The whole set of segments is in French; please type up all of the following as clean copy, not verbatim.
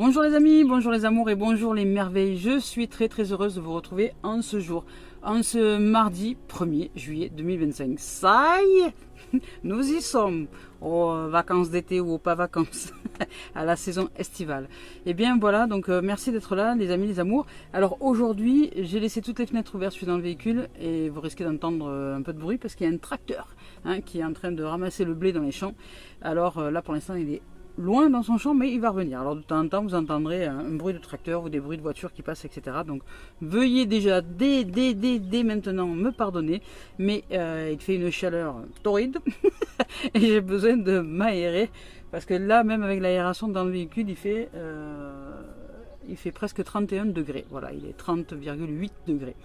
Bonjour les amis, bonjour les amours et bonjour les merveilles. Je suis très heureuse de vous retrouver en ce jour, en ce mardi 1er juillet 2025. Ça y est, nous y sommes, aux vacances d'été ou aux pas vacances, à la saison estivale. Et bien voilà, donc merci d'être là les amis, les amours. Alors aujourd'hui, j'ai laissé toutes les fenêtres ouvertes, je suis dans le véhicule et vous risquez d'entendre un peu de bruit parce qu'il y a un tracteur qui est en train de ramasser le blé dans les champs. Alors là pour l'instant il est loin dans son champ, mais il va revenir. Alors de temps en temps, vous entendrez un bruit de tracteur ou des bruits de voitures qui passent, etc. Donc veuillez déjà dès maintenant me pardonner, mais il fait une chaleur torride et j'ai besoin de m'aérer parce que là, même avec l'aération dans le véhicule, il fait presque 31 degrés. Voilà, il est 30,8 degrés.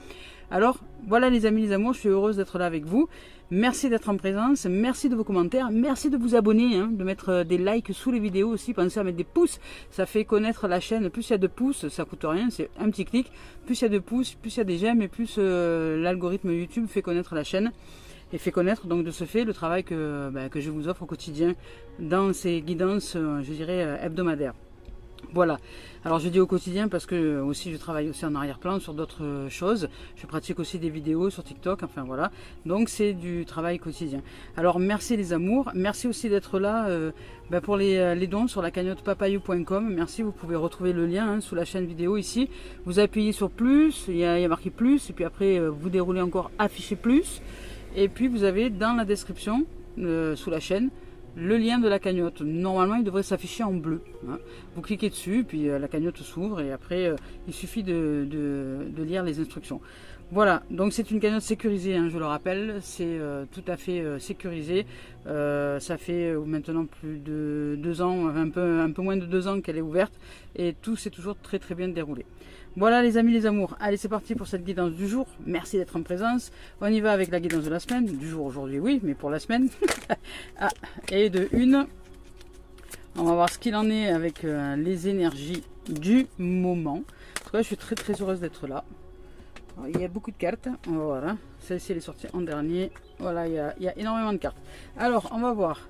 Alors, voilà les amis, les amours, je suis heureuse d'être là avec vous. Merci d'être en présence, merci de vos commentaires, merci de vous abonner, de mettre des likes sous les vidéos aussi, pensez à mettre des pouces, ça fait connaître la chaîne. Plus il y a de pouces, ça coûte rien, c'est un petit clic. Plus il y a de pouces, plus il y a des j'aime et plus l'algorithme YouTube fait connaître la chaîne. Et fait connaître donc de ce fait le travail que je vous offre au quotidien dans ces guidances, je dirais, hebdomadaires. Voilà, alors je dis au quotidien parce que aussi je travaille aussi en arrière-plan sur d'autres choses, je pratique aussi des vidéos sur TikTok, enfin voilà, donc c'est du travail quotidien. Alors merci les amours, merci aussi d'être là pour les dons sur la cagnotte papayou.com, merci, vous pouvez retrouver le lien sous la chaîne vidéo ici, vous appuyez sur plus, il y a marqué plus, et puis après vous déroulez encore afficher plus, et puis vous avez dans la description sous la chaîne, le lien de la cagnotte. Normalement il devrait s'afficher en bleu, vous cliquez dessus puis la cagnotte s'ouvre et après il suffit de lire les instructions. Voilà, donc c'est une cagnotte sécurisée, je le rappelle, c'est tout à fait sécurisé. Ça fait maintenant plus de 2 ans, un peu moins de 2 ans qu'elle est ouverte et tout s'est toujours très bien déroulé. Voilà les amis, les amours, allez c'est parti pour cette guidance du jour, merci d'être en présence. On y va avec la guidance de la semaine, du jour aujourd'hui oui, mais pour la semaine. Et de une, on va voir ce qu'il en est avec les énergies du moment. En tout cas je suis très heureuse d'être là. Alors, il y a beaucoup de cartes, voilà, celle-ci elle est sortie en dernier, voilà, il y a énormément de cartes. Alors on va voir.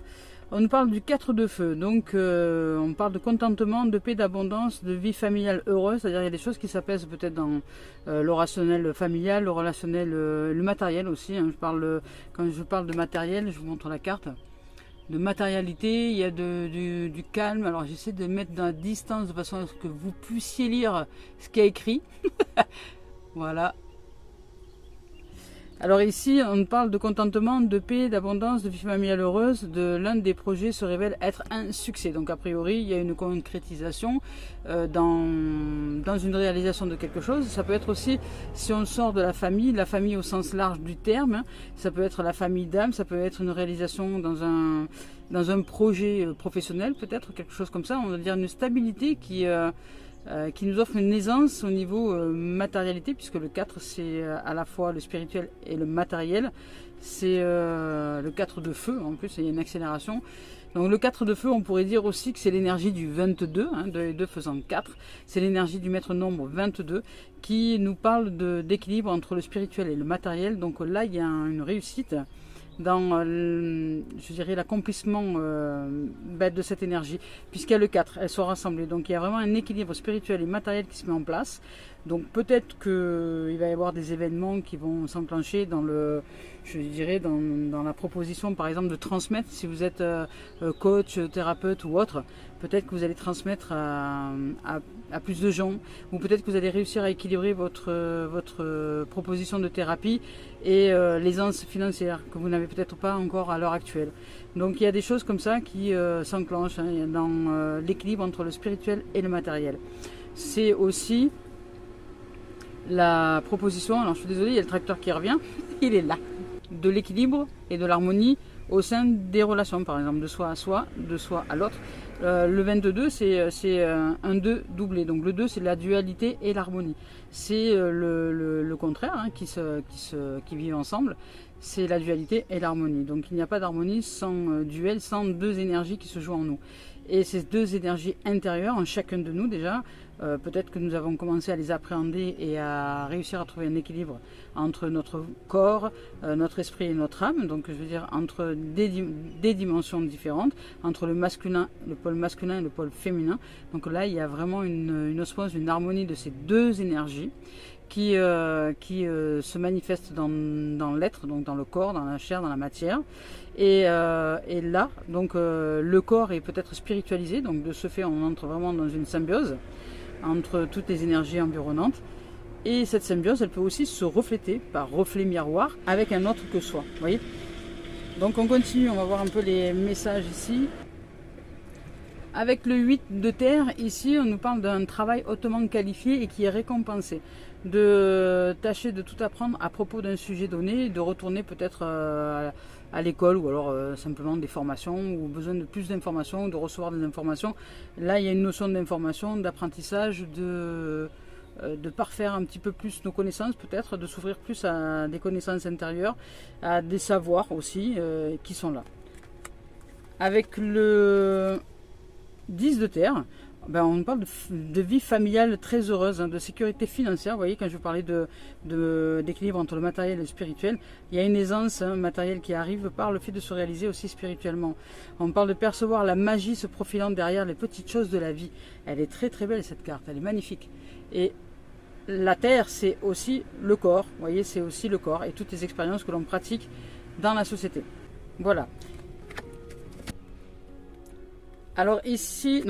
On nous parle du 4 de feu, donc on parle de contentement, de paix, d'abondance, de vie familiale heureuse, c'est-à-dire il y a des choses qui s'apaisent peut-être dans le rationnel familial, le relationnel, le matériel aussi. Quand je parle de matériel, je vous montre la carte, de matérialité, il y a du calme. Alors j'essaie de mettre dans la distance de façon à ce que vous puissiez lire ce qu'il y a écrit. Voilà. Alors ici, on parle de contentement, de paix, d'abondance, de vie familiale heureuse. L'un des projets se révèle être un succès. Donc a priori, il y a une concrétisation dans une réalisation de quelque chose. Ça peut être aussi, si on sort de la famille au sens large du terme, ça peut être la famille d'âme, ça peut être une réalisation dans un projet professionnel, peut-être quelque chose comme ça. On va dire une stabilité qui nous offre une aisance au niveau matérialité, puisque le 4 c'est à la fois le spirituel et le matériel. C'est le 4 de feu, en plus il y a une accélération. Donc le 4 de feu, on pourrait dire aussi que c'est l'énergie du 22, 2 et 2 faisant 4. C'est l'énergie du maître nombre 22 qui nous parle d'équilibre entre le spirituel et le matériel. Donc là il y a une réussite dans, je dirais, l'accomplissement de cette énergie, puisqu'il y a le 4, elles sont rassemblées. Donc il y a vraiment un équilibre spirituel et matériel qui se met en place. Donc peut-être qu'il va y avoir des événements qui vont s'enclencher dans la proposition, par exemple, de transmettre. Si vous êtes coach, thérapeute ou autre, peut-être que vous allez transmettre à plus de gens, ou peut-être que vous allez réussir à équilibrer votre proposition de thérapie et l'aisance financière que vous n'avez peut-être pas encore à l'heure actuelle. Donc il y a des choses comme ça qui s'enclenchent dans l'équilibre entre le spirituel et le matériel. C'est aussi la proposition, alors je suis désolée, il y a le tracteur qui revient, il est là, de l'équilibre et de l'harmonie au sein des relations, par exemple de soi à soi, de soi à l'autre. Le 22, c'est un 2 doublé, donc le 2 c'est la dualité et l'harmonie. C'est le contraire qui vivent ensemble, c'est la dualité et l'harmonie. Donc il n'y a pas d'harmonie sans duel, sans deux énergies qui se jouent en nous. Et ces deux énergies intérieures en chacun de nous déjà, peut-être que nous avons commencé à les appréhender et à réussir à trouver un équilibre entre notre corps, notre esprit et notre âme. Donc je veux dire entre des dimensions différentes, entre le pôle masculin et le pôle féminin. Donc là il y a vraiment une osmose, une harmonie de ces deux énergies qui se manifestent dans l'être, donc dans le corps, dans la chair, dans la matière. Et là, donc le corps est peut-être spiritualisé, donc de ce fait on entre vraiment dans une symbiose entre toutes les énergies environnantes. Et cette symbiose, elle peut aussi se refléter par reflet miroir avec un autre que soi. Vous voyez ? Donc on continue, on va voir un peu les messages ici. Avec le 8 de terre, ici, on nous parle d'un travail hautement qualifié et qui est récompensé. De tâcher de tout apprendre à propos d'un sujet donné, de retourner peut-être à l'école ou alors simplement des formations ou besoin de plus d'informations ou de recevoir des informations. Là, il y a une notion d'information, d'apprentissage, de parfaire un petit peu plus nos connaissances peut-être, de s'ouvrir plus à des connaissances intérieures, à des savoirs aussi qui sont là. Avec le 10 de terre, ben on parle de vie familiale très heureuse, de sécurité financière. Vous voyez, quand je vous parlais d'équilibre entre le matériel et le spirituel, il y a une aisance matérielle qui arrive par le fait de se réaliser aussi spirituellement. On parle de percevoir la magie se profilant derrière les petites choses de la vie. Elle est très très belle cette carte, elle est magnifique. Et la terre, c'est aussi le corps. Vous voyez, c'est aussi le corps et toutes les expériences que l'on pratique dans la société. Voilà. Alors ici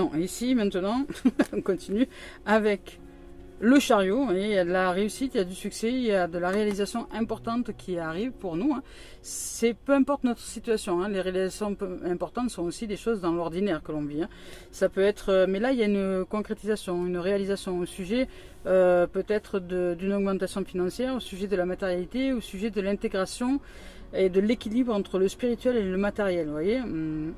maintenant, on continue avec le chariot. Il y a de la réussite, il y a du succès, il y a de la réalisation importante qui arrive pour nous. C'est peu importe notre situation. Les réalisations importantes sont aussi des choses dans l'ordinaire que l'on vit. Ça peut être, mais là il y a une concrétisation, une réalisation au sujet peut-être d'une augmentation financière, au sujet de la matérialité, au sujet de l'intégration et de l'équilibre entre le spirituel et le matériel, vous voyez,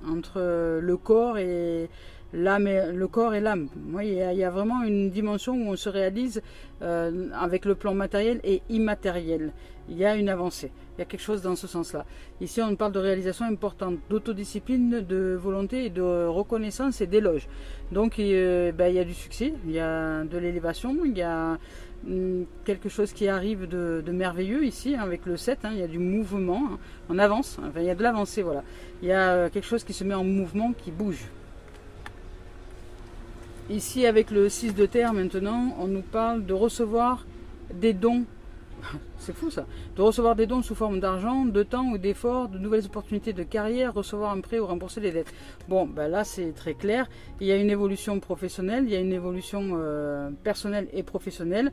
entre le corps et l'âme, le corps et l'âme. Il y a vraiment une dimension où on se réalise avec le plan matériel et immatériel. Il y a une avancée, il y a quelque chose dans ce sens-là. Ici, on parle de réalisation importante, d'autodiscipline, de volonté, et de reconnaissance et d'éloge. Donc, il y a du succès, il y a de l'élévation, il y a quelque chose qui arrive de merveilleux ici avec le 7, il y a du mouvement, on avance, enfin, il y a de l'avancée, voilà. Il y a quelque chose qui se met en mouvement, qui bouge. Ici avec le 6 de terre maintenant, on nous parle de recevoir des dons, c'est fou ça, de recevoir des dons sous forme d'argent, de temps ou d'efforts, de nouvelles opportunités de carrière, recevoir un prêt ou rembourser les dettes. Bon, ben là c'est très clair, il y a une évolution professionnelle, il y a une évolution personnelle et professionnelle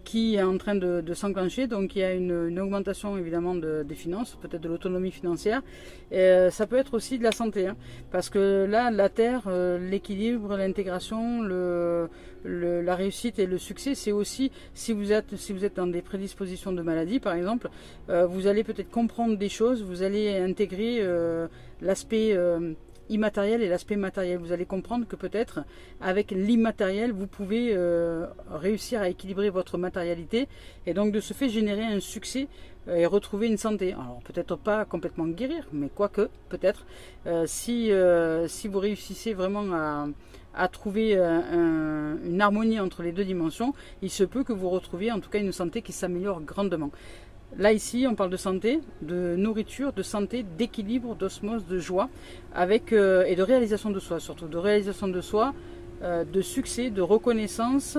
qui est en train de s'enclencher, donc il y a une augmentation évidemment des finances, peut-être de l'autonomie financière, et ça peut être aussi de la santé, parce que là la terre, l'équilibre, l'intégration, la réussite et le succès, c'est aussi si vous êtes dans des prédispositions de maladie par exemple, vous allez peut-être comprendre des choses, vous allez intégrer l'aspect immatériel et l'aspect matériel. Vous allez comprendre que peut-être avec l'immatériel, vous pouvez réussir à équilibrer votre matérialité et donc de ce fait générer un succès et retrouver une santé. Alors peut-être pas complètement guérir, mais quoique peut-être si vous réussissez vraiment à trouver une harmonie entre les deux dimensions, il se peut que vous retrouviez en tout cas une santé qui s'améliore grandement. Là ici on parle de santé, de nourriture, de santé, d'équilibre, d'osmose, de joie avec, et de réalisation de soi, surtout de réalisation de soi, de succès, de reconnaissance.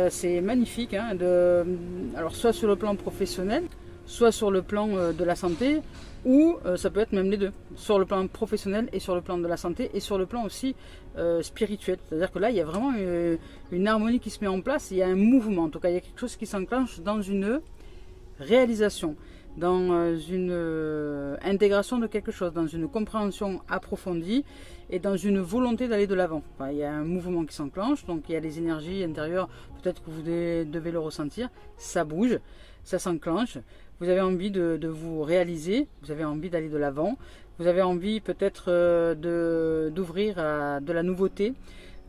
C'est magnifique, alors soit sur le plan professionnel, soit sur le plan de la santé, ou ça peut être même les deux, sur le plan professionnel et sur le plan de la santé et sur le plan aussi spirituel. C'est-à-dire que là il y a vraiment une harmonie qui se met en place, il y a un mouvement, en tout cas il y a quelque chose qui s'enclenche dans une réalisation, dans une intégration de quelque chose, dans une compréhension approfondie et dans une volonté d'aller de l'avant. Enfin, il y a un mouvement qui s'enclenche, donc il y a les énergies intérieures, peut-être que vous devez le ressentir, ça bouge, ça s'enclenche, vous avez envie de vous réaliser, vous avez envie d'aller de l'avant, vous avez envie peut-être d'ouvrir à de la nouveauté,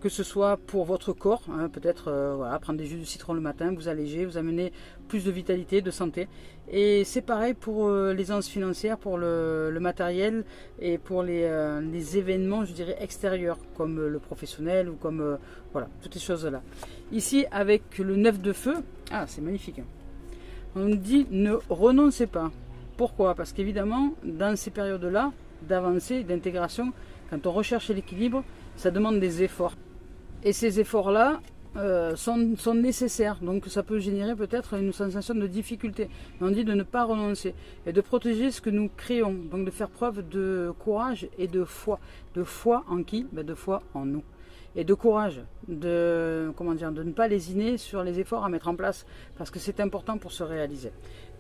que ce soit pour votre corps, hein, peut-être voilà, prendre des jus de citron le matin, vous alléger, vous amener plus de vitalité, de santé. Et c'est pareil pour l'aisance financière, pour le matériel et pour les événements, je dirais, extérieurs, comme le professionnel ou comme, voilà, toutes ces choses-là. Ici, avec le 9 de feu, ah, c'est magnifique. On nous dit, ne renoncez pas. Pourquoi? Parce qu'évidemment, dans ces périodes-là, d'avancée, d'intégration, quand on recherche l'équilibre, ça demande des efforts. Et ces efforts-là sont nécessaires. Donc ça peut générer peut-être une sensation de difficulté. Mais on dit de ne pas renoncer et de protéger ce que nous créons. Donc de faire preuve de courage et de foi. De foi en qui? De foi en nous. Et de courage, de ne pas lésiner sur les efforts à mettre en place, parce que c'est important pour se réaliser.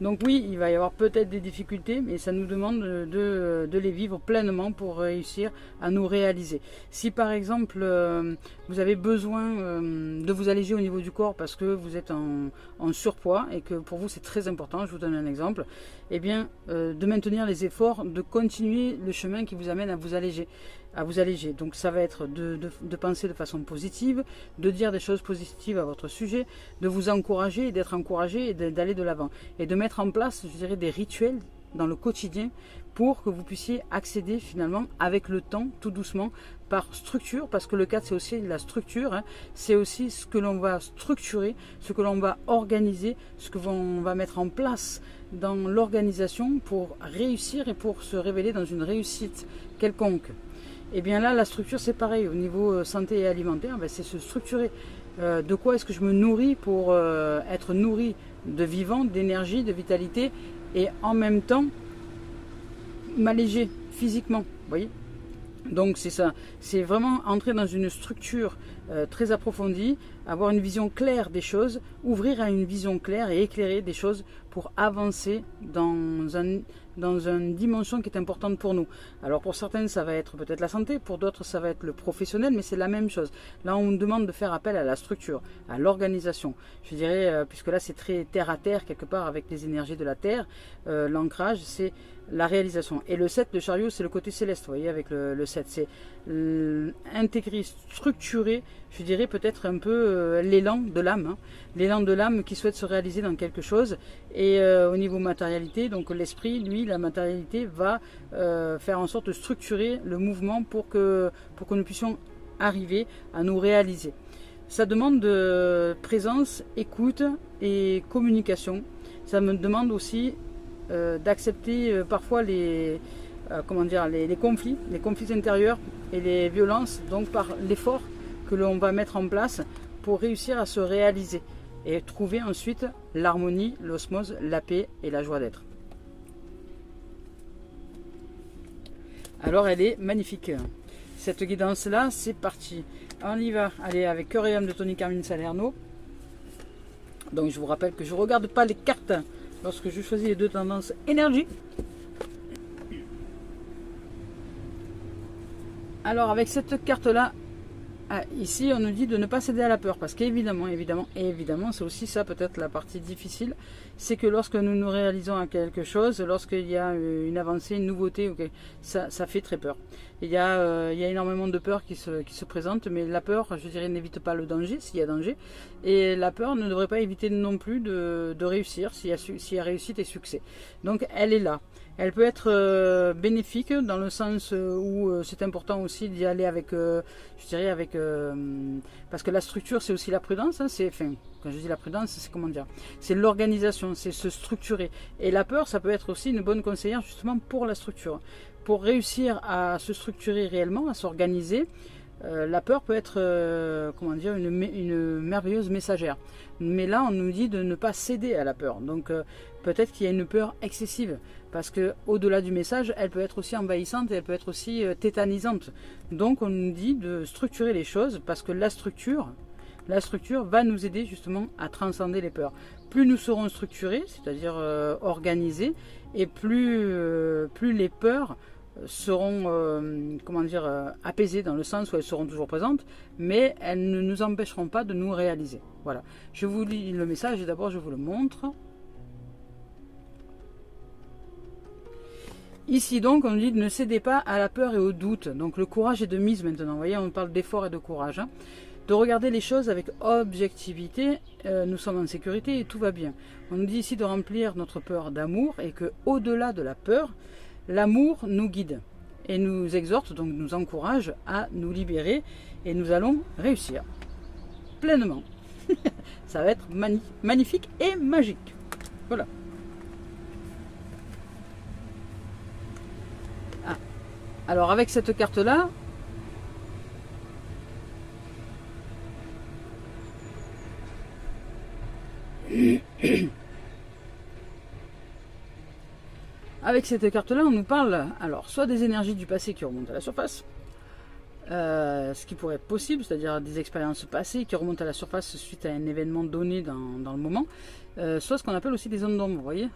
Donc oui, il va y avoir peut-être des difficultés, mais ça nous demande de les vivre pleinement pour réussir à nous réaliser. Si par exemple, vous avez besoin de vous alléger au niveau du corps parce que vous êtes en surpoids et que pour vous c'est très important, je vous donne un exemple, eh bien de maintenir les efforts, de continuer le chemin qui vous amène à vous alléger. Donc ça va être de penser de façon positive, de dire des choses positives à votre sujet, de vous encourager et d'être encouragé et d'aller de l'avant. Et de mettre en place, je dirais, des rituels dans le quotidien pour que vous puissiez accéder finalement avec le temps, tout doucement, par structure, parce que le cadre c'est aussi la structure, hein, c'est aussi ce que l'on va structurer, ce que l'on va organiser, ce que l'on va mettre en place dans l'organisation pour réussir et pour se révéler dans une réussite quelconque. Et bien là, la structure, c'est pareil. Au niveau santé et alimentaire, c'est se structurer. De quoi est-ce que je me nourris pour être nourri de vivant, d'énergie, de vitalité, et en même temps m'alléger physiquement. Vous voyez ? Donc c'est ça. C'est vraiment entrer dans une structure très approfondie, avoir une vision claire des choses, ouvrir à une vision claire et éclairée des choses pour avancer dans une dimension qui est importante pour nous. Alors pour certaines ça va être peut-être la santé, pour d'autres ça va être le professionnel, mais c'est la même chose. Là on nous demande de faire appel à la structure, à l'organisation. Je dirais, puisque là c'est très terre à terre quelque part avec les énergies de la terre, l'ancrage c'est la réalisation. Et le 7 de chariot c'est le côté céleste, vous voyez, avec le 7, c'est intégrer, structurer, je dirais peut-être un peu l'élan de l'âme, hein. L'élan de l'âme qui souhaite se réaliser dans quelque chose. Et au niveau matérialité, donc l'esprit, lui, la matérialité va faire en sorte de structurer le mouvement pour que nous puissions arriver à nous réaliser. Ça demande de présence, écoute et communication. Ça me demande aussi d'accepter parfois les conflits intérieurs et les violences, donc par l'effort que l'on va mettre en place pour réussir à se réaliser et trouver ensuite l'harmonie, l'osmose, la paix et la joie d'être. Alors elle est magnifique. Cette guidance là, c'est parti. On y va. Allez, avec Cœur et âme de Tony Carmine Salerno. Donc je vous rappelle que je ne regarde pas les cartes lorsque je choisis les deux tendances énergie. Alors avec cette carte là, ici on nous dit de ne pas céder à la peur, parce qu'évidemment, c'est aussi ça peut-être la partie difficile, c'est que lorsque nous nous réalisons à quelque chose, lorsqu'il y a une avancée, une nouveauté, ça fait très peur. Il y a énormément de peur qui se présente, mais la peur, je dirais, n'évite pas le danger s'il y a danger, et la peur ne devrait pas éviter non plus de réussir s'il y a réussite et succès. Donc elle est là. Elle peut être bénéfique dans le sens où c'est important aussi d'y aller avec, je dirais, parce que la structure c'est aussi la prudence, hein, quand je dis la prudence, c'est comment dire, c'est l'organisation, c'est se structurer. Et la peur, ça peut être aussi une bonne conseillère justement pour la structure. Pour réussir à se structurer réellement, à s'organiser, la peur peut être une merveilleuse messagère. Mais là, on nous dit de ne pas céder à la peur. Donc peut-être qu'il y a une peur excessive. Parce que au-delà du message, elle peut être aussi envahissante et elle peut être aussi tétanisante. Donc on nous dit de structurer les choses parce que la structure va nous aider justement à transcender les peurs. Plus nous serons structurés, c'est-à-dire organisés, et plus les peurs seront apaisées dans le sens où elles seront toujours présentes, mais elles ne nous empêcheront pas de nous réaliser. Voilà. Je vous lis le message et d'abord je vous le montre. Ici donc, on nous dit ne cédez pas à la peur et au doute. Donc le courage est de mise maintenant. Vous voyez, on parle d'effort et de courage. Hein. De regarder les choses avec objectivité. Nous sommes en sécurité et tout va bien. On nous dit ici de remplir notre peur d'amour et que au-delà de la peur, l'amour nous guide et nous exhorte, donc nous encourage à nous libérer et nous allons réussir pleinement. Ça va être magnifique et magique. Voilà. Ah. Alors avec cette carte-là, avec cette carte-là, on nous parle alors soit des énergies du passé qui remontent à la surface, ce qui pourrait être possible, c'est-à-dire des expériences passées qui remontent à la surface suite à un événement donné dans le moment, soit ce qu'on appelle aussi des ondes d'ombre, vous voyez,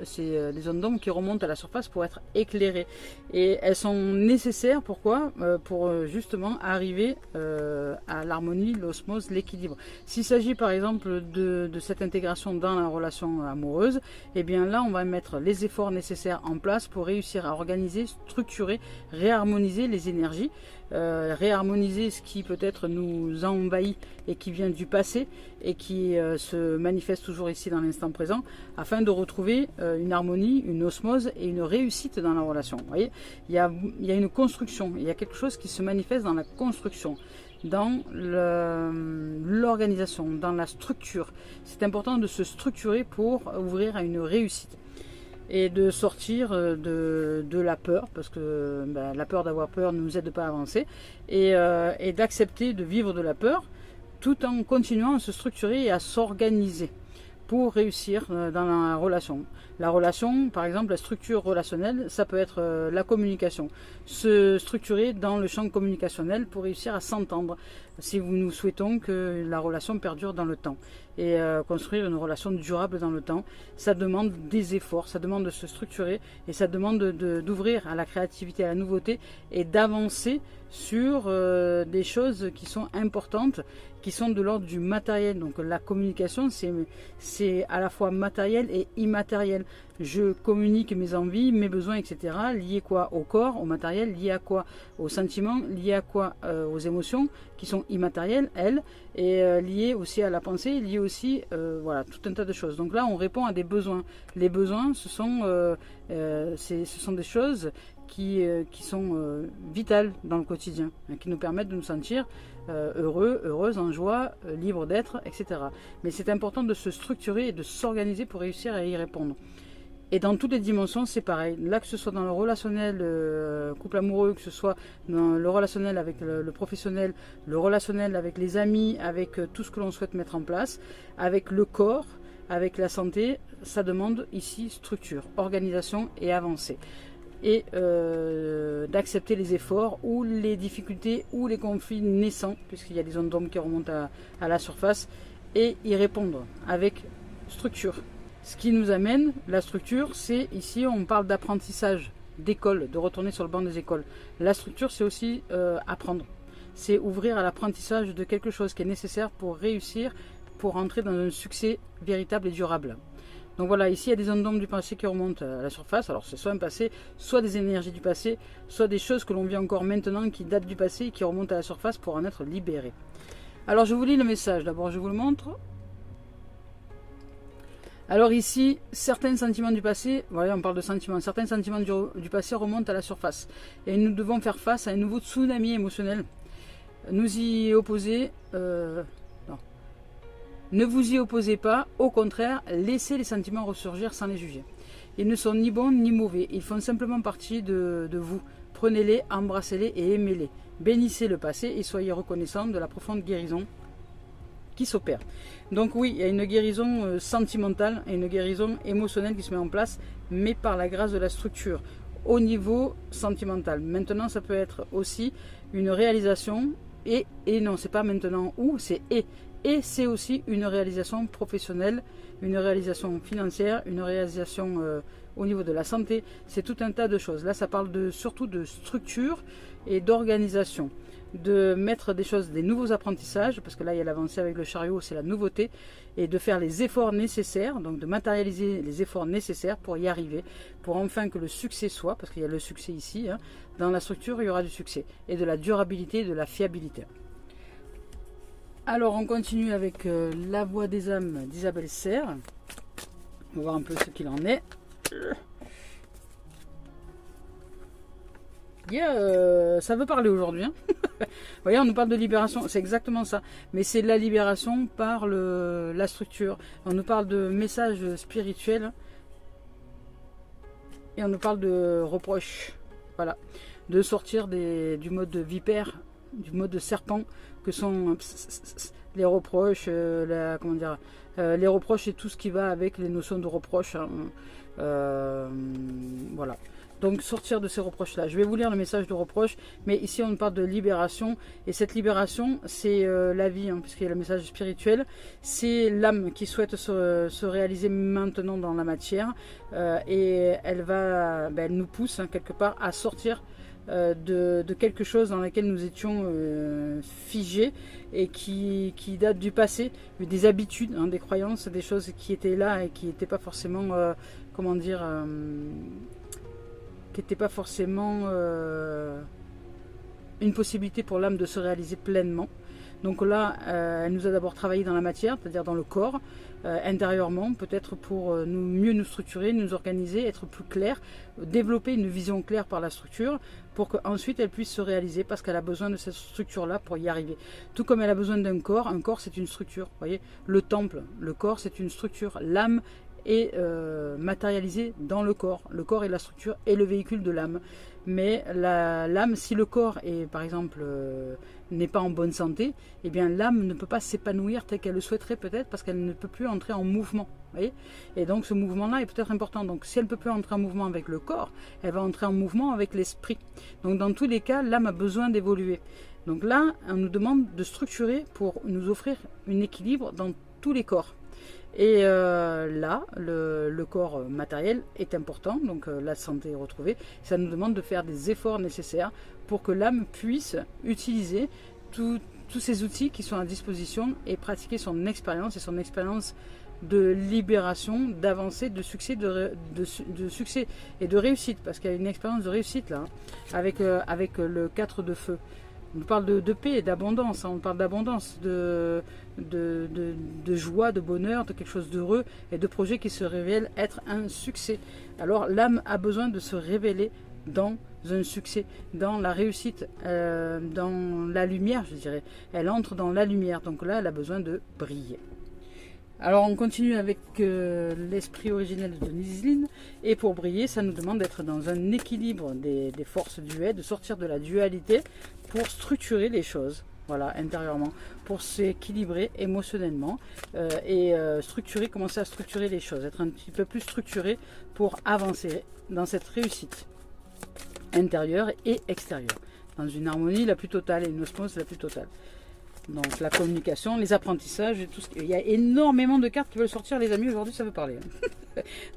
c'est des ondes d'ombre qui remontent à la surface pour être éclairées, et elles sont nécessaires, pourquoi pour justement arriver à l'harmonie, l'osmose, l'équilibre. S'il s'agit par exemple de cette intégration dans la relation amoureuse, et bien là on va mettre les efforts nécessaires en place pour réussir à organiser, structurer, réharmoniser les énergies, réharmoniser ce qui peut-être nous envahit et qui vient du passé et qui se manifeste toujours ici dans l'instant présent, afin de retrouver une harmonie, une osmose et une réussite dans la relation. Vous voyez, il y a une construction, il y a quelque chose qui se manifeste dans la construction, dans l'organisation, dans la structure. C'est important de se structurer pour ouvrir à une réussite et de sortir de la peur, parce que la peur d'avoir peur ne nous aide pas à avancer, et d'accepter de vivre de la peur tout en continuant à se structurer et à s'organiser pour réussir dans la relation. La relation, par exemple, la structure relationnelle, ça peut être la communication. Se structurer dans le champ communicationnel pour réussir à s'entendre, si nous souhaitons que la relation perdure dans le temps. Et construire une relation durable dans le temps, ça demande des efforts, ça demande de se structurer et ça demande d'ouvrir à la créativité, à la nouveauté et d'avancer sur des choses qui sont importantes, qui sont de l'ordre du matériel. Donc la communication, c'est à la fois matériel et immatériel. Je communique mes envies, mes besoins, etc. Liés quoi au corps, au matériel, liés à quoi aux sentiments, liés à quoi aux émotions, qui sont immatérielles, elles, et liées aussi à la pensée, liées aussi, voilà, tout un tas de choses. Donc là, on répond à des besoins. Les besoins, ce sont des choses qui sont vitales dans le quotidien, hein, qui nous permettent de nous sentir heureux, heureuses, en joie, libres d'être, etc. Mais c'est important de se structurer et de s'organiser pour réussir à y répondre. Et dans toutes les dimensions, c'est pareil. Là, que ce soit dans le relationnel, couple amoureux, que ce soit dans le relationnel avec le professionnel, le relationnel avec les amis, avec tout ce que l'on souhaite mettre en place, avec le corps, avec la santé, ça demande ici structure, organisation et avancée. Et d'accepter les efforts ou les difficultés ou les conflits naissants, puisqu'il y a des ondes d'ombre qui remontent à la surface, et y répondre avec structure. Ce qui nous amène, la structure, c'est ici on parle d'apprentissage, d'école, de retourner sur le banc des écoles. La structure, c'est aussi apprendre. C'est ouvrir à l'apprentissage de quelque chose qui est nécessaire pour réussir, pour entrer dans un succès véritable et durable. Donc voilà, ici il y a des ondes d'ombre du passé qui remontent à la surface. Alors c'est soit un passé, soit des énergies du passé, soit des choses que l'on vit encore maintenant qui datent du passé et qui remontent à la surface pour en être libérés. Alors je vous lis le message, d'abord je vous le montre. Alors ici, certains sentiments du passé, voilà, on parle de sentiments, certains sentiments du passé remontent à la surface. Et nous devons faire face à un nouveau tsunami émotionnel. Nous y opposer, non. Ne vous y opposez pas, au contraire, laissez les sentiments ressurgir sans les juger. Ils ne sont ni bons ni mauvais, ils font simplement partie de vous. Prenez-les, embrassez-les et aimez-les. Bénissez le passé et soyez reconnaissants de la profonde guérison qui s'opère. Donc oui, il y a une guérison sentimentale et une guérison émotionnelle qui se met en place, mais par la grâce de la structure, au niveau sentimental. Maintenant, ça peut être aussi une réalisation, et non, c'est pas maintenant ou, c'est et c'est aussi une réalisation professionnelle, une réalisation financière, une réalisation au niveau de la santé. C'est tout un tas de choses. Là, ça parle surtout de structure et d'organisation. de mettre des choses, des nouveaux apprentissages, parce que là il y a l'avancée avec le chariot, c'est la nouveauté, et de faire les efforts nécessaires, donc de matérialiser les efforts nécessaires pour y arriver, pour enfin que le succès soit, parce qu'il y a le succès ici, hein, dans la structure il y aura du succès, et de la durabilité, et de la fiabilité. Alors on continue avec la voix des âmes d'Isabelle Serre. On va voir un peu ce qu'il en est. Ça veut parler aujourd'hui. Hein. Vous voyez, on nous parle de libération, c'est exactement ça. Mais c'est la libération par la structure. On nous parle de messages spirituels. Et on nous parle de reproches. Voilà. De sortir du mode de vipère, du mode de serpent, que sont les reproches, comment dire, les reproches et tout ce qui va avec les notions de reproches. Hein. Voilà. Donc sortir de ces reproches-là. Je vais vous lire le message de reproche, mais ici on parle de libération. Et cette libération, c'est la vie, hein, puisqu'il y a le message spirituel. C'est l'âme qui souhaite se réaliser maintenant dans la matière. Et elle nous pousse hein, quelque part à sortir de quelque chose dans lequel nous étions figés et qui date du passé, des habitudes, hein, des croyances, des choses qui étaient là et qui n'étaient pas forcément, comment dire, qui n'étaient pas forcément une possibilité pour l'âme de se réaliser pleinement. Donc là, elle nous a d'abord travaillé dans la matière, c'est-à-dire dans le corps, intérieurement, peut-être pour mieux nous structurer, nous organiser, être plus clair, développer une vision claire par la structure, pour qu'ensuite elle puisse se réaliser, parce qu'elle a besoin de cette structure-là pour y arriver. Tout comme elle a besoin d'un corps, un corps c'est une structure. Vous voyez, le temple, le corps c'est une structure, l'âme est matérialisée dans le corps. Le corps est la structure et le véhicule de l'âme. Mais l'âme, si le corps est par exemple n'est pas en bonne santé, eh bien l'âme ne peut pas s'épanouir tel qu'elle le souhaiterait peut-être, parce qu'elle ne peut plus entrer en mouvement. Voyez, et donc ce mouvement-là est peut-être important. Donc si elle ne peut plus entrer en mouvement avec le corps, elle va entrer en mouvement avec l'esprit. Donc dans tous les cas, l'âme a besoin d'évoluer. Donc là, on nous demande de structurer pour nous offrir un équilibre dans tous les corps. Et là, le corps matériel est important, donc la santé est retrouvée. Ça nous demande de faire des efforts nécessaires pour que l'âme puisse utiliser tous ces outils qui sont à disposition et pratiquer son expérience, et son expérience de libération, d'avancée, de succès, de succès et de réussite, parce qu'il y a une expérience de réussite là, hein, avec le 4 de feu. On parle de paix et d'abondance, hein, on parle d'abondance, de joie, de bonheur, de quelque chose d'heureux et de projets qui se révèlent être un succès. Alors l'âme a besoin de se révéler dans un succès, dans la réussite, dans la lumière, je dirais. Elle entre dans la lumière, donc là elle a besoin de briller. Alors on continue avec l'esprit originel de Niseline, et pour briller, ça nous demande d'être dans un équilibre des forces duelles, de sortir de la dualité pour structurer les choses, voilà, intérieurement, pour s'équilibrer émotionnellement et commencer à structurer les choses, être un petit peu plus structuré pour avancer dans cette réussite intérieure et extérieure, dans une harmonie la plus totale et une osmose la plus totale. Donc la communication, les apprentissages, et tout ce il y a énormément de cartes qui veulent sortir, les amis, aujourd'hui ça veut parler.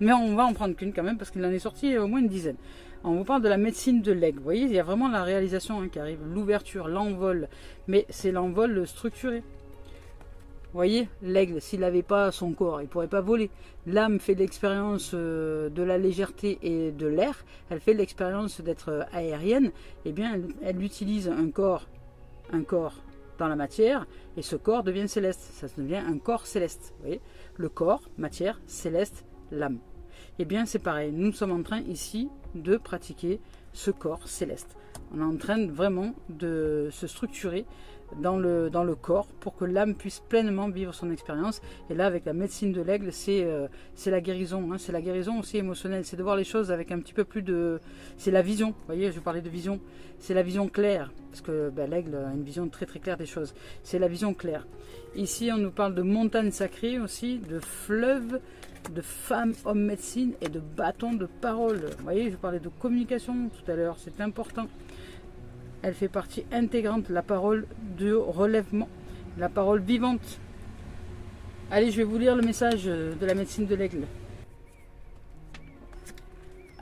Mais on va en prendre qu'une quand même, parce qu'il en est sorti au moins une dizaine. On vous parle de la médecine de l'aigle. Vous voyez, il y a vraiment la réalisation hein, qui arrive, l'ouverture, l'envol, mais c'est l'envol structuré. Vous voyez, l'aigle, s'il n'avait pas son corps, il ne pourrait pas voler. L'âme fait l'expérience de la légèreté et de l'air, elle fait l'expérience d'être aérienne, et bien elle utilise un corps dans la matière, et ce corps devient céleste, ça devient un corps céleste. Vous voyez, le corps, matière, céleste, l'âme. Et bien c'est pareil, nous sommes en train ici de pratiquer ce corps céleste. On est en train vraiment de se structurer dans le corps pour que l'âme puisse pleinement vivre son expérience. Et là, avec la médecine de l'aigle, c'est la guérison. Hein, c'est la guérison aussi émotionnelle. C'est de voir les choses avec un petit peu plus de... C'est la vision. Vous voyez, je parlais de vision. C'est la vision claire. Parce que l'aigle a une vision très très claire des choses. C'est la vision claire. Ici, on nous parle de montagnes sacrées aussi, de fleuves, de femmes, hommes, médecine et de bâtons de parole. Vous voyez, je parlais de communication tout à l'heure. C'est important. Elle fait partie intégrante de la parole de relèvement, la parole vivante. Allez, je vais vous lire le message de la médecine de l'aigle.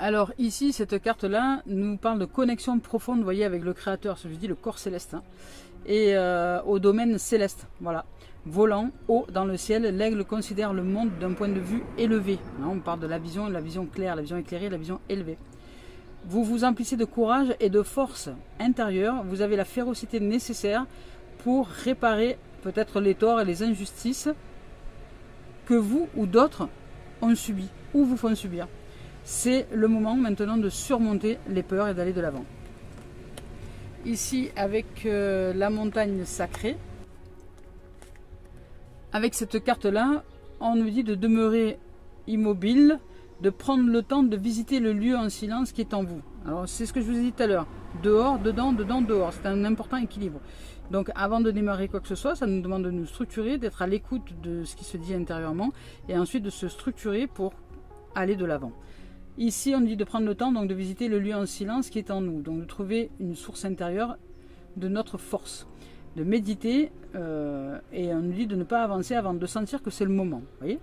Alors ici, cette carte-là nous parle de connexion profonde, vous voyez, avec le Créateur, ce que je dis, le corps céleste, hein, et au domaine céleste, voilà. Volant haut dans le ciel, l'aigle considère le monde d'un point de vue élevé. Hein, on parle de la vision claire, la vision éclairée, la vision élevée. Vous vous emplissez de courage et de force intérieure, vous avez la férocité nécessaire pour réparer peut-être les torts et les injustices que vous ou d'autres ont subi ou vous font subir. C'est le moment maintenant de surmonter les peurs et d'aller de l'avant. Ici, avec la montagne sacrée, avec cette carte-là, on nous dit de demeurer immobile, de prendre le temps de visiter le lieu en silence qui est en vous. Alors, c'est ce que je vous ai dit tout à l'heure. Dehors, dedans, dedans, dehors. C'est un important équilibre. Donc, avant de démarrer quoi que ce soit, ça nous demande de nous structurer, d'être à l'écoute de ce qui se dit intérieurement et ensuite de se structurer pour aller de l'avant. Ici, on dit de prendre le temps donc de visiter le lieu en silence qui est en nous, donc de trouver une source intérieure de notre force, de méditer et on nous dit de ne pas avancer avant de sentir que c'est le moment. Voyez,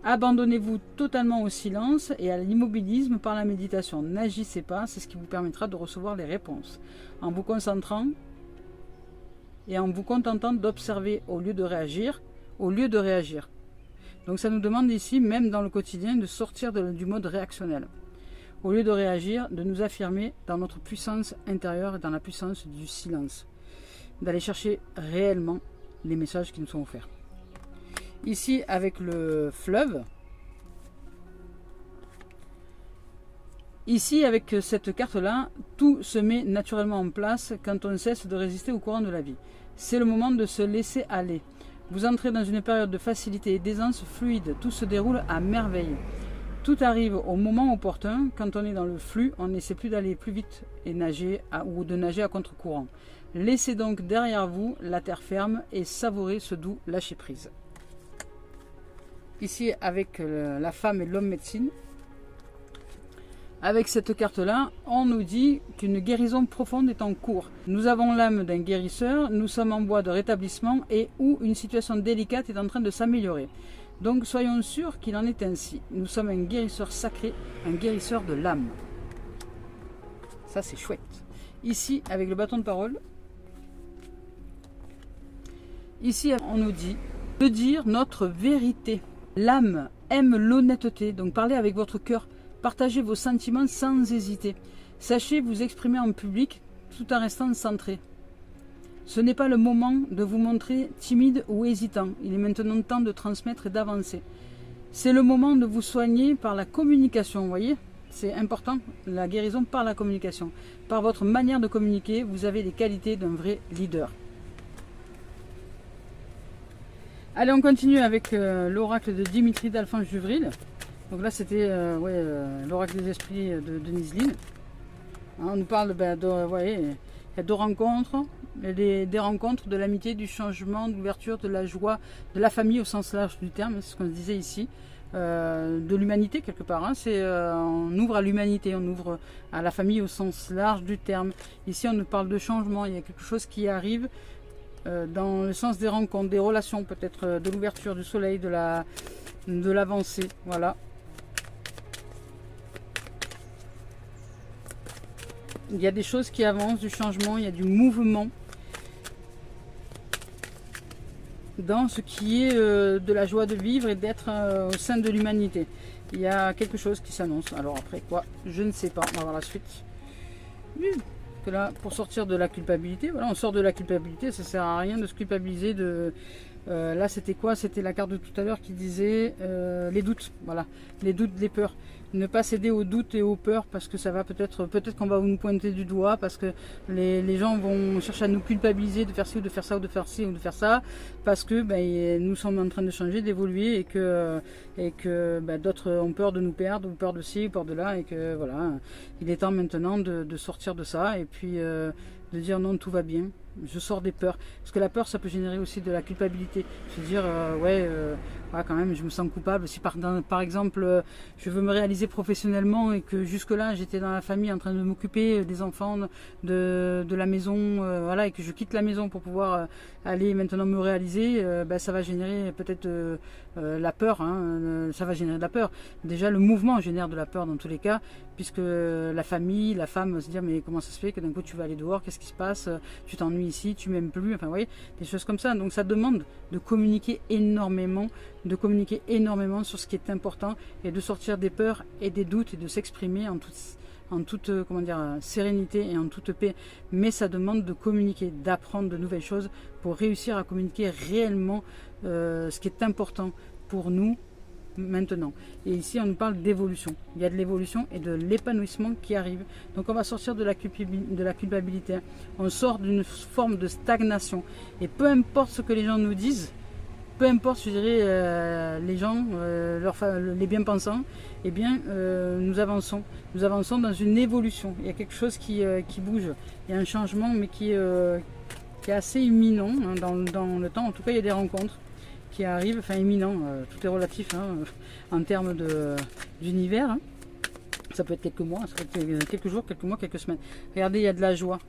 abandonnez-vous totalement au silence et à l'immobilisme par la méditation. N'agissez pas, c'est ce qui vous permettra de recevoir les réponses. En vous concentrant et en vous contentant d'observer au lieu de réagir, Donc ça nous demande ici, même dans le quotidien, de sortir du mode réactionnel. Au lieu de réagir, de nous affirmer dans notre puissance intérieure et dans la puissance du silence. D'aller chercher réellement les messages qui nous sont offerts. Ici, avec le fleuve. Ici, avec cette carte-là, tout se met naturellement en place quand on cesse de résister au courant de la vie. C'est le moment de se laisser aller. Vous entrez dans une période de facilité et d'aisance fluide. Tout se déroule à merveille. Tout arrive au moment opportun. Quand on est dans le flux, on n'essaie plus d'aller plus vite et ou de nager à contre-courant. Laissez donc derrière vous la terre ferme et savourez ce doux lâcher-prise. Ici, avec la femme et l'homme médecine. Avec cette carte-là, on nous dit qu'une guérison profonde est en cours. Nous avons l'âme d'un guérisseur, nous sommes en voie de rétablissement et où une situation délicate est en train de s'améliorer. Donc soyons sûrs qu'il en est ainsi. Nous sommes un guérisseur sacré, un guérisseur de l'âme. Ça c'est chouette. Ici, avec le bâton de parole, ici on nous dit de dire notre vérité. L'âme aime l'honnêteté, donc parlez avec votre cœur. Partagez vos sentiments sans hésiter. Sachez vous exprimer en public tout en restant centré. Ce n'est pas le moment de vous montrer timide ou hésitant. Il est maintenant temps de transmettre et d'avancer. C'est le moment de vous soigner par la communication, vous voyez ? C'est important, la guérison par la communication. Par votre manière de communiquer, vous avez les qualités d'un vrai leader. Allez, on continue avec l'oracle de Dimitri d'Alphonse Juvril. Donc là, c'était l'oracle des esprits de Denise Lynn. Hein, on nous parle il y a deux rencontres, des rencontres, de l'amitié, du changement, de l'ouverture, de la joie, de la famille au sens large du terme, c'est ce qu'on disait ici, de l'humanité quelque part. Hein, on ouvre à l'humanité, on ouvre à la famille au sens large du terme. Ici, on nous parle de changement, il y a quelque chose qui arrive dans le sens des rencontres, des relations, peut-être de l'ouverture du soleil, de l'avancée, voilà. Il y a des choses qui avancent, du changement, il y a du mouvement dans ce qui est de la joie de vivre et d'être au sein de l'humanité. Il y a quelque chose qui s'annonce. Alors après quoi, je ne sais pas, on va voir la suite. Que là, pour sortir de la culpabilité, voilà, on sort de la culpabilité, ça sert à rien de se culpabiliser là c'était quoi? C'était la carte de tout à l'heure qui disait les doutes, voilà, les doutes, les peurs. Ne pas céder aux doutes et aux peurs parce que ça va peut-être qu'on va nous pointer du doigt, parce que les gens vont chercher à nous culpabiliser de faire ci ou de faire ça ou de faire ci ou de faire ça, parce que nous sommes en train de changer, d'évoluer et que d'autres ont peur de nous perdre ou peur de ci ou peur de là, et que voilà, il est temps maintenant de sortir de ça et puis de dire non, tout va bien. je sors des peurs. Parce que la peur, ça peut générer aussi de la culpabilité. Se dire, ouais, quand même, je me sens coupable. Si par exemple, je veux me réaliser professionnellement et que jusque-là, j'étais dans la famille en train de m'occuper des enfants, de la maison, voilà, et que je quitte la maison pour pouvoir aller maintenant me réaliser, ça va générer peut-être la peur, hein, ça va générer de la peur. Déjà, le mouvement génère de la peur dans tous les cas, puisque la famille, la femme va se dire, mais comment ça se fait que d'un coup tu vas aller dehors, qu'est-ce qui se passe, tu t'ennuies ici, tu m'aimes plus, enfin vous voyez, des choses comme ça. Donc ça demande de communiquer énormément sur ce qui est important et de sortir des peurs et des doutes et de s'exprimer en toute comment dire, sérénité et en toute paix. Mais ça demande de communiquer, d'apprendre de nouvelles choses pour réussir à communiquer réellement ce qui est important pour nous maintenant. Et ici on nous parle d'évolution. Il y a de l'évolution et de l'épanouissement qui arrive. Donc on va sortir de la culpabilité. On sort d'une forme de stagnation. Et peu importe ce que les gens nous disent, peu importe, je dirais, les gens, les bien-pensants, eh bien, nous avançons. Nous avançons dans une évolution. Il y a quelque chose qui bouge. Il y a un changement, mais qui est assez imminent, hein, dans le temps. En tout cas, il y a des rencontres qui arrivent, enfin imminent, tout est relatif, hein, en termes d'univers. Hein. Ça peut être quelques mois, ça peut être quelques jours, quelques mois, quelques semaines. Regardez, il y a de la joie,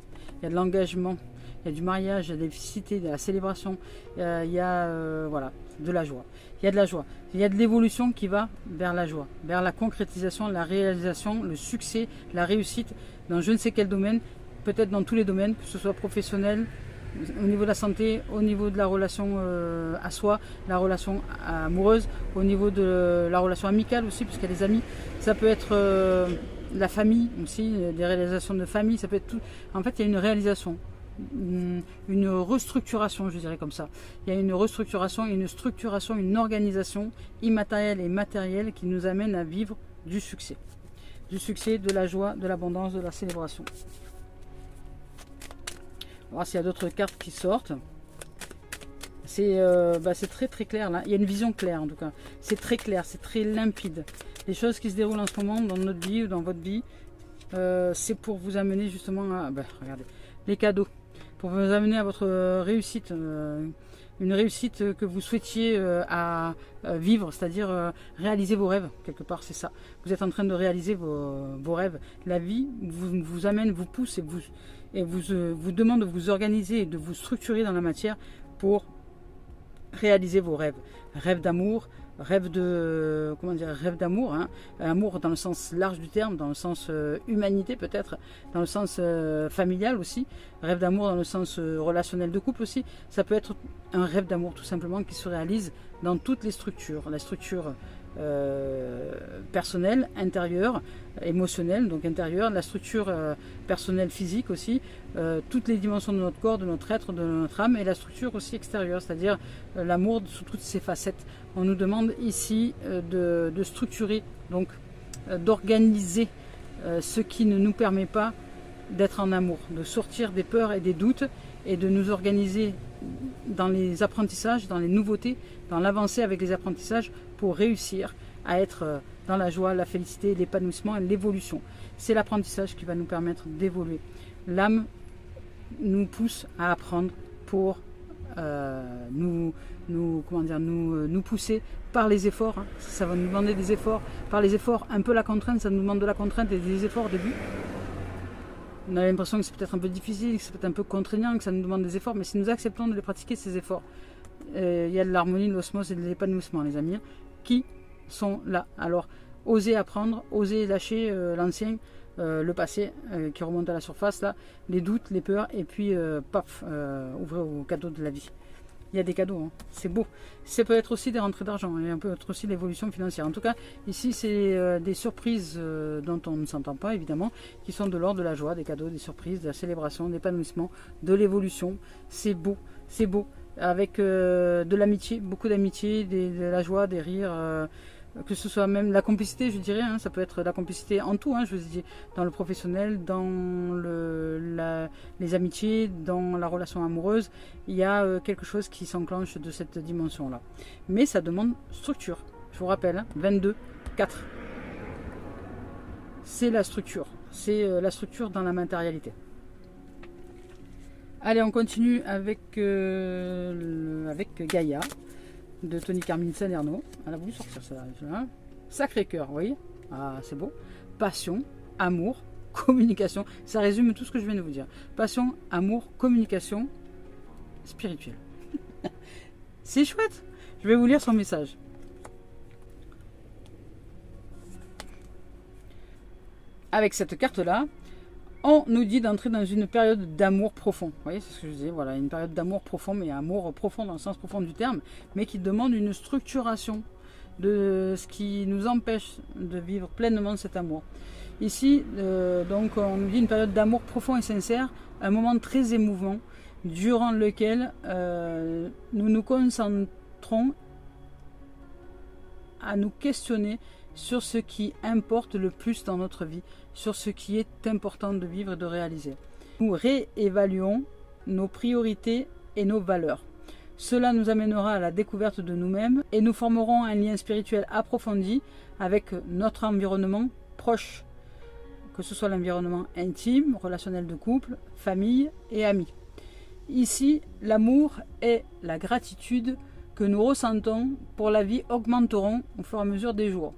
il y a de l'engagement. Il y a du mariage, il y a de la félicité, de la célébration, il y a voilà, de la joie. Il y a de la joie. Il y a de l'évolution qui va vers la joie, vers la concrétisation, la réalisation, le succès, la réussite dans je ne sais quel domaine, peut-être dans tous les domaines, que ce soit professionnel, au niveau de la santé, au niveau de la relation à soi, la relation amoureuse, au niveau de la relation amicale aussi, puisqu'il y a des amis. Ça peut être la famille aussi, des réalisations de famille, ça peut être tout. En fait, il y a une réalisation. Une restructuration, je dirais comme ça. Il y a une restructuration, une structuration, une organisation immatérielle et matérielle qui nous amène à vivre du succès. Du succès, de la joie, de l'abondance, de la célébration. On va voir s'il y a d'autres cartes qui sortent. C'est très très clair là. Il y a une vision claire en tout cas. C'est très clair, c'est très limpide. Les choses qui se déroulent en ce moment dans notre vie ou dans votre vie, c'est pour vous amener justement à... regardez, les cadeaux. Pour vous amener à votre réussite, une réussite que vous souhaitiez à vivre, c'est-à-dire réaliser vos rêves, quelque part, c'est ça. Vous êtes en train de réaliser vos rêves. La vie vous amène, vous pousse et vous demande de vous organiser et de vous structurer dans la matière pour réaliser vos rêves. Rêves d'amour, rêve d'amour, hein. Amour dans le sens large du terme, dans le sens humanité peut-être, dans le sens familial aussi, rêve d'amour dans le sens relationnel de couple aussi. Ça peut être un rêve d'amour tout simplement qui se réalise dans toutes les structures, la structure personnelle, intérieure, émotionnelle, donc intérieure, la structure personnelle physique aussi, toutes les dimensions de notre corps, de notre être, de notre âme, et la structure aussi extérieure, c'est-à-dire l'amour sous toutes ses facettes. On nous demande ici de structurer, donc d'organiser ce qui ne nous permet pas d'être en amour, de sortir des peurs et des doutes et de nous organiser dans les apprentissages, dans les nouveautés, dans l'avancée avec les apprentissages pour réussir à être dans la joie, la félicité, l'épanouissement et l'évolution. C'est l'apprentissage qui va nous permettre d'évoluer. L'âme nous pousse à apprendre pour nous pousser par les efforts. Hein. Ça va nous demander des efforts. Par les efforts, un peu la contrainte, ça nous demande de la contrainte et des efforts au début. On a l'impression que c'est peut-être un peu difficile, que c'est peut-être un peu contraignant, que ça nous demande des efforts, mais si nous acceptons de les pratiquer, ces efforts, il y a de l'harmonie, de l'osmose et de l'épanouissement, les amis, qui sont là. Alors, osez apprendre, osez lâcher l'ancien, le passé qui remonte à la surface, là, les doutes, les peurs, et puis, ouvrez aux cadeaux de la vie. Il y a des cadeaux, hein. C'est beau. Ça peut être aussi des rentrées d'argent, et un peu être aussi l'évolution financière. En tout cas, ici, c'est des surprises dont on ne s'entend pas, évidemment, qui sont de l'ordre de la joie, des cadeaux, des surprises, de la célébration, de l'épanouissement, de l'évolution. C'est beau, c'est beau. Avec de l'amitié, beaucoup d'amitié, de la joie, des rires, que ce soit même la complicité, je dirais, hein, ça peut être la complicité en tout, hein, je vous ai dit, dans le professionnel, dans les amitiés, dans la relation amoureuse, il y a quelque chose qui s'enclenche de cette dimension-là. Mais ça demande structure, je vous rappelle, hein, 22, 4. C'est la structure dans la matérialité. Allez, on continue avec Gaïa de Tony Carmine Salerno. Elle a voulu sortir ça. Hein. Sacré cœur, vous voyez. Ah, c'est beau. Passion, amour, communication. Ça résume tout ce que je viens de vous dire. Passion, amour, communication spirituelle. C'est chouette. Je vais vous lire son message. Avec cette carte-là, on nous dit d'entrer dans une période d'amour profond. Vous voyez, c'est ce que je disais, voilà, une période d'amour profond, mais amour profond dans le sens profond du terme, mais qui demande une structuration de ce qui nous empêche de vivre pleinement cet amour. Ici, donc, on nous dit une période d'amour profond et sincère, un moment très émouvant, durant lequel nous nous concentrons à nous questionner sur ce qui importe le plus dans notre vie, sur ce qui est important de vivre et de réaliser. Nous réévaluons nos priorités et nos valeurs. Cela nous amènera à la découverte de nous-mêmes et nous formerons un lien spirituel approfondi avec notre environnement proche, que ce soit l'environnement intime, relationnel de couple, famille et amis. Ici, l'amour et la gratitude que nous ressentons pour la vie augmenteront au fur et à mesure des jours.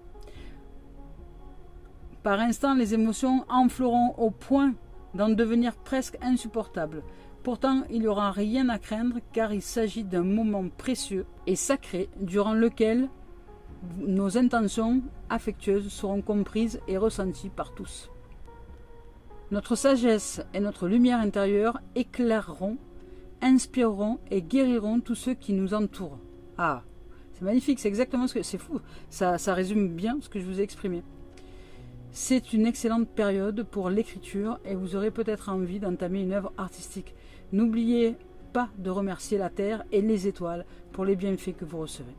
Par instants, les émotions enfleront au point d'en devenir presque insupportables. Pourtant, il n'y aura rien à craindre car il s'agit d'un moment précieux et sacré durant lequel nos intentions affectueuses seront comprises et ressenties par tous. Notre sagesse et notre lumière intérieure éclaireront, inspireront et guériront tous ceux qui nous entourent. Ah, c'est magnifique, c'est exactement ce que... C'est fou, ça résume bien ce que je vous ai exprimé. C'est une excellente période pour l'écriture et vous aurez peut-être envie d'entamer une œuvre artistique. N'oubliez pas de remercier la Terre et les étoiles pour les bienfaits que vous recevez.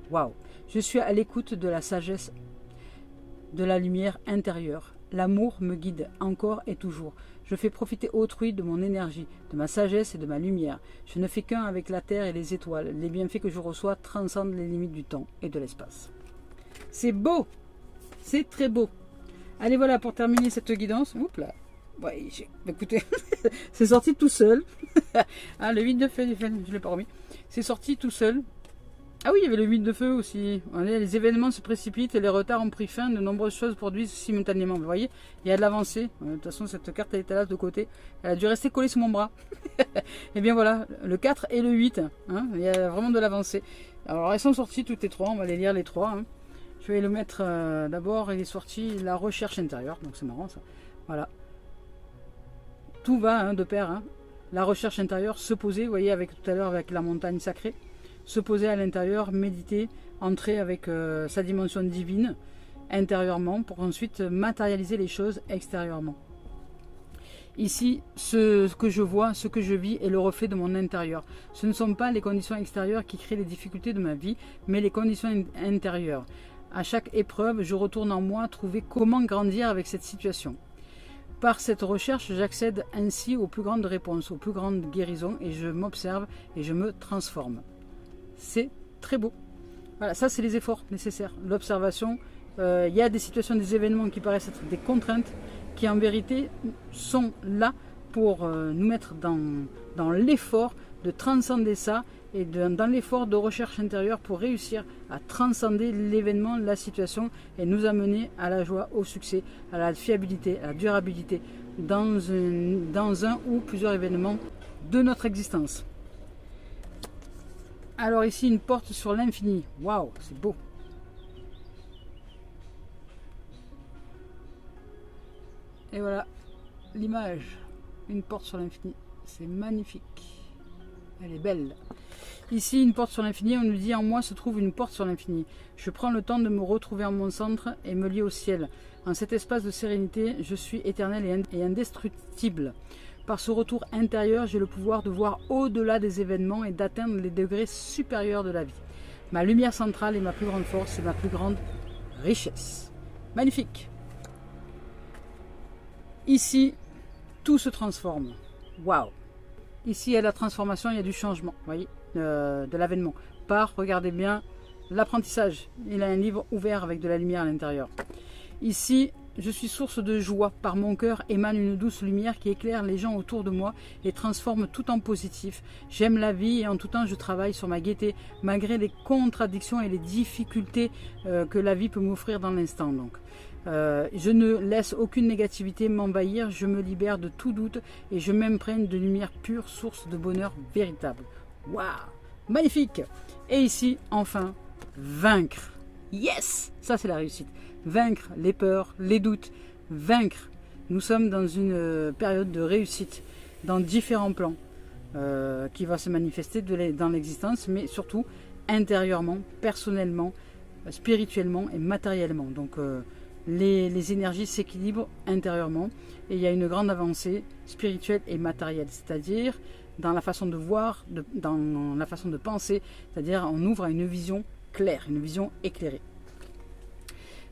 Waouh! Je suis à l'écoute de la sagesse, de la lumière intérieure. L'amour me guide encore et toujours. Je fais profiter autrui de mon énergie, de ma sagesse et de ma lumière. Je ne fais qu'un avec la Terre et les étoiles. Les bienfaits que je reçois transcendent les limites du temps et de l'espace. C'est beau! C'est très beau! Allez, voilà, pour terminer cette guidance. Oups là. Ouais, écoutez, c'est sorti tout seul. Ah, le 8 de feu, je ne l'ai pas remis. C'est sorti tout seul. Ah oui, il y avait le 8 de feu aussi. Les événements se précipitent et les retards ont pris fin. De nombreuses choses produisent simultanément. Vous voyez, il y a de l'avancée. De toute façon, cette carte, elle était là de côté. Elle a dû rester collée sur mon bras. Et bien voilà, le 4 et le 8. Hein, il y a vraiment de l'avancée. Alors, elles sont sorties toutes les trois. On va les lire les trois. Hein. Je vais le mettre d'abord, il est sorti la recherche intérieure, donc c'est marrant ça. Voilà. Tout va hein, de pair. Hein. La recherche intérieure, se poser, vous voyez, avec tout à l'heure avec la montagne sacrée. Se poser à l'intérieur, méditer, entrer avec sa dimension divine intérieurement pour ensuite matérialiser les choses extérieurement. Ici, ce que je vois, ce que je vis est le reflet de mon intérieur. Ce ne sont pas les conditions extérieures qui créent les difficultés de ma vie, mais les conditions intérieures. À chaque épreuve, je retourne en moi trouver comment grandir avec cette situation. Par cette recherche, j'accède ainsi aux plus grandes réponses, aux plus grandes guérisons et je m'observe et je me transforme. C'est très beau. Voilà, ça c'est les efforts nécessaires. L'observation, il y a des situations, des événements qui paraissent être des contraintes qui en vérité sont là pour nous mettre dans l'effort de transcender ça et dans l'effort de recherche intérieure pour réussir à transcender l'événement, la situation et nous amener à la joie, au succès, à la fiabilité, à la durabilité dans un ou plusieurs événements de notre existence. Alors ici, une porte sur l'infini. Waouh, c'est beau. Et voilà l'image. Une porte sur l'infini. C'est magnifique. Elle est belle. Ici, une porte sur l'infini, on nous dit en moi se trouve une porte sur l'infini. Je prends le temps de me retrouver en mon centre et me lier au ciel. En cet espace de sérénité, je suis éternel et indestructible. Par ce retour intérieur, j'ai le pouvoir de voir au-delà des événements et d'atteindre les degrés supérieurs de la vie. Ma lumière centrale est ma plus grande force et ma plus grande richesse. Magnifique. Ici, tout se transforme. Waouh. Ici, il y a la transformation, il y a du changement, vous voyez, de l'avènement. Par, regardez bien, l'apprentissage. Il a un livre ouvert avec de la lumière à l'intérieur. Ici, je suis source de joie. Par mon cœur émane une douce lumière qui éclaire les gens autour de moi et transforme tout en positif. J'aime la vie et en tout temps je travaille sur ma gaieté, malgré les contradictions et les difficultés que la vie peut m'offrir dans l'instant. Donc, je ne laisse aucune négativité m'envahir, je me libère de tout doute et je m'imprègne de lumière pure, source de bonheur véritable. Waouh, magnifique! Et ici, enfin, vaincre. Yes! Ça, c'est la réussite. Vaincre les peurs, les doutes, vaincre. Nous sommes dans une période de réussite, dans différents plans, qui va se manifester dans l'existence, mais surtout intérieurement, personnellement, spirituellement et matériellement. Donc, les énergies s'équilibrent intérieurement et il y a une grande avancée spirituelle et matérielle, c'est-à-dire dans la façon de voir, dans la façon de penser, c'est-à-dire on ouvre à une vision claire, une vision éclairée.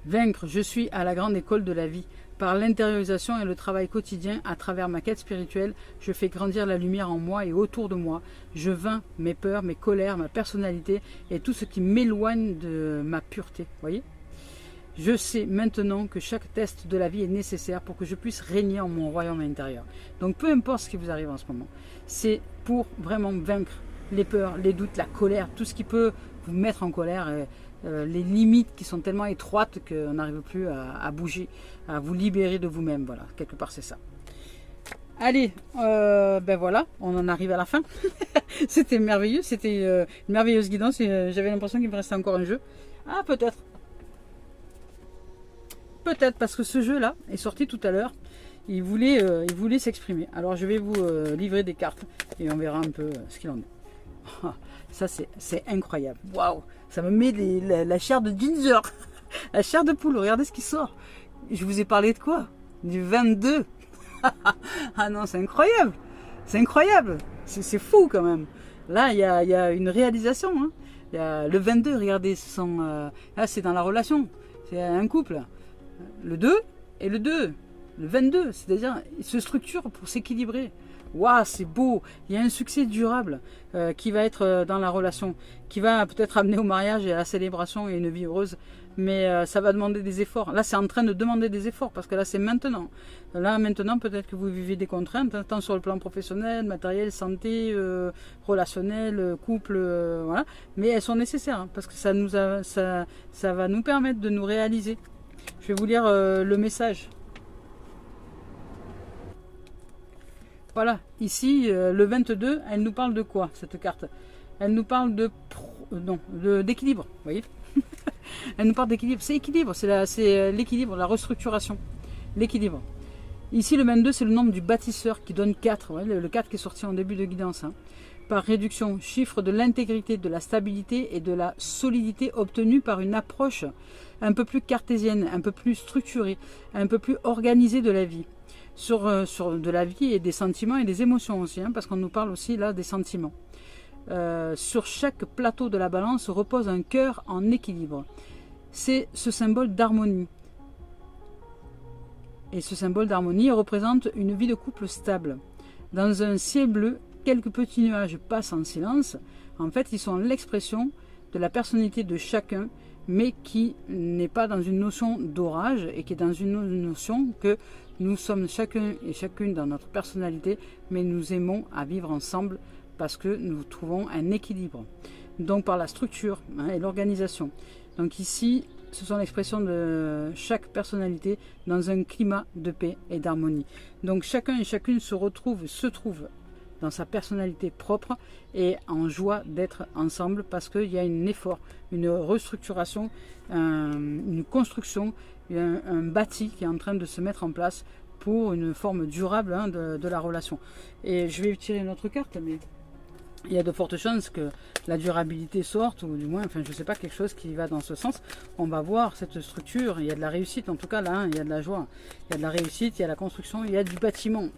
Vaincre, je suis à la grande école de la vie. Par l'intériorisation et le travail quotidien, à travers ma quête spirituelle, je fais grandir la lumière en moi et autour de moi. Je vainc mes peurs, mes colères, ma personnalité et tout ce qui m'éloigne de ma pureté. Voyez ? Je sais maintenant que chaque test de la vie est nécessaire pour que je puisse régner en mon royaume intérieur. Donc peu importe ce qui vous arrive en ce moment, c'est pour vraiment vaincre les peurs, les doutes, la colère, tout ce qui peut vous mettre en colère, les limites qui sont tellement étroites qu'on n'arrive plus à bouger, à vous libérer de vous-même. Voilà, quelque part c'est ça. Allez, ben voilà, on en arrive à la fin. C'était merveilleux, c'était une merveilleuse guidance et j'avais l'impression qu'il me restait encore un jeu. Ah, peut-être. Peut-être parce que ce jeu-là est sorti tout à l'heure. Il voulait s'exprimer. Alors je vais vous livrer des cartes et on verra un peu ce qu'il en est. Ça c'est incroyable. Waouh, ça me met la chair de ginger, la chair de poule. Regardez ce qui sort. Je vous ai parlé de quoi? Du 22. Ah non, c'est incroyable. C'est incroyable. C'est fou quand même. Là, il y a une réalisation. Hein. Il y a le 22, regardez, là c'est dans la relation. C'est un couple. Le 2 et le 2, le 22, c'est-à-dire il se structure pour s'équilibrer. Waouh, c'est beau. Il y a un succès durable qui va être dans la relation, qui va peut-être amener au mariage et à la célébration et une vie heureuse, mais ça va demander des efforts. Là, c'est en train de demander des efforts parce que là, c'est maintenant. Là, maintenant, peut-être que vous vivez des contraintes, tant sur le plan professionnel, matériel, santé, relationnel, couple, voilà. Mais elles sont nécessaires hein, parce que ça va nous permettre de nous réaliser. Je vais vous lire le message. Voilà, ici, le 22, elle nous parle de quoi, cette carte? Elle nous parle d'équilibre, vous voyez. Elle nous parle d'équilibre. C'est équilibre, c'est l'équilibre, la restructuration. L'équilibre. Ici, le 22, c'est le nombre du bâtisseur qui donne 4. Ouais, le 4 qui est sorti en début de guidance. Hein. Par réduction, chiffre de l'intégrité, de la stabilité et de la solidité obtenue par une approche un peu plus cartésienne, un peu plus structurée, un peu plus organisée de la vie. Sur de la vie et des sentiments et des émotions aussi, hein, parce qu'on nous parle aussi là des sentiments. Sur chaque plateau de la balance repose un cœur en équilibre. C'est ce symbole d'harmonie. Et ce symbole d'harmonie représente une vie de couple stable. Dans un ciel bleu, quelques petits nuages passent en silence. En fait, ils sont l'expression de la personnalité de chacun, mais qui n'est pas dans une notion d'orage et qui est dans une notion que nous sommes chacun et chacune dans notre personnalité, mais nous aimons à vivre ensemble parce que nous trouvons un équilibre. Donc par la structure hein, et l'organisation. Donc ici, ce sont l'expression de chaque personnalité dans un climat de paix et d'harmonie. Donc chacun et chacune se trouve dans sa personnalité propre et en joie d'être ensemble parce qu'il y a un effort, une restructuration, une construction, un bâti qui est en train de se mettre en place pour une forme durable hein, de la relation. Et je vais tirer une autre carte, mais il y a de fortes chances que la durabilité sorte, ou du moins, enfin je ne sais pas, quelque chose qui va dans ce sens. On va voir cette structure, il y a de la réussite en tout cas là, hein, il y a de la joie, il y a de la réussite, il y a la construction, il y a du bâtiment.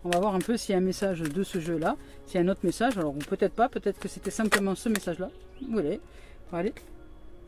On va voir un peu s'il y a un message de ce jeu-là, s'il y a un autre message, alors ou peut-être pas, peut-être que c'était simplement ce message-là. Vous voyez, allez.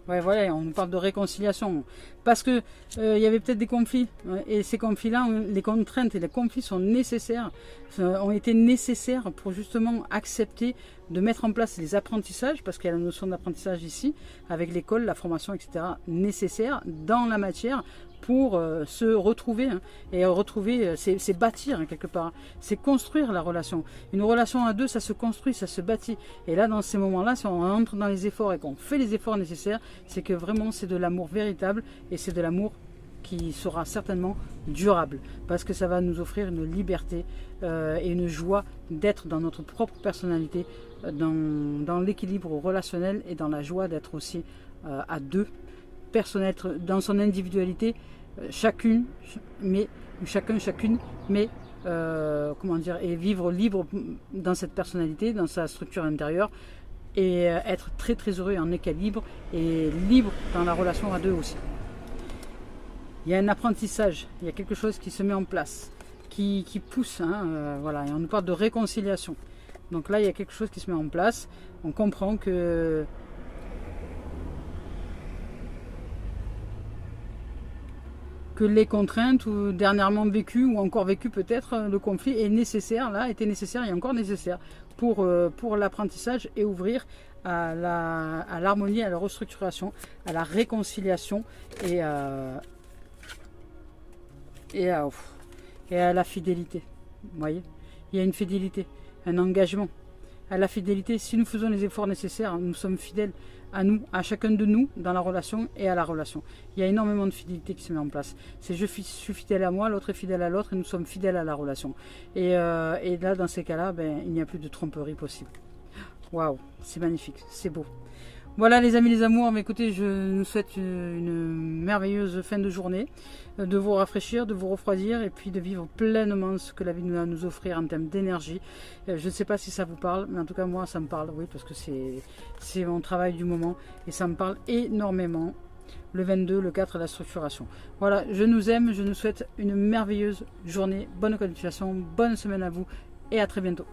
Ouais, voilà, on nous parle de réconciliation. Parce que il y avait peut-être des conflits. Ouais, et ces conflits-là, les contraintes et les conflits sont nécessaires, ont été nécessaires pour justement accepter de mettre en place les apprentissages, parce qu'il y a la notion d'apprentissage ici, avec l'école, la formation, etc., nécessaire dans la matière pour se retrouver. Hein. Et retrouver, c'est bâtir hein, quelque part, c'est construire la relation. Une relation à deux, ça se construit, ça se bâtit. Et là, dans ces moments-là, si on entre dans les efforts et qu'on fait les efforts nécessaires, c'est que vraiment c'est de l'amour véritable et c'est de l'amour qui sera certainement durable, parce que ça va nous offrir une liberté et une joie d'être dans notre propre personnalité, dans l'équilibre relationnel et dans la joie d'être aussi à deux, personne être dans son individualité, chacune, mais chacune, mais comment dire, et vivre libre dans cette personnalité, dans sa structure intérieure, et être très très heureux en équilibre et libre dans la relation à deux aussi. Il y a un apprentissage, il y a quelque chose qui se met en place, qui pousse, hein, voilà, et on nous parle de réconciliation. Donc là, il y a quelque chose qui se met en place, on comprend que les contraintes, ou dernièrement vécues, ou encore vécues peut-être, le conflit est nécessaire, là, était nécessaire et encore nécessaire pour l'apprentissage et ouvrir à l'harmonie, à la restructuration, à la réconciliation et à la fidélité. Vous voyez, il y a une fidélité, un engagement. À la fidélité, si nous faisons les efforts nécessaires, nous sommes fidèles à nous, à chacun de nous, dans la relation et à la relation. Il y a énormément de fidélité qui se met en place. C'est je suis fidèle à moi, l'autre est fidèle à l'autre et nous sommes fidèles à la relation. Et là, dans ces cas-là, il n'y a plus de tromperie possible. Waouh, c'est magnifique, c'est beau. Voilà les amis, les amours, mais écoutez, je nous souhaite une merveilleuse fin de journée, de vous rafraîchir, de vous refroidir et puis de vivre pleinement ce que la vie nous a à nous offrir en termes d'énergie. Je ne sais pas si ça vous parle, mais en tout cas moi ça me parle, oui, parce que c'est mon travail du moment et ça me parle énormément. Le 22, le 4, la structuration. Voilà, je nous aime, je nous souhaite une merveilleuse journée, bonne continuation, bonne semaine à vous et à très bientôt.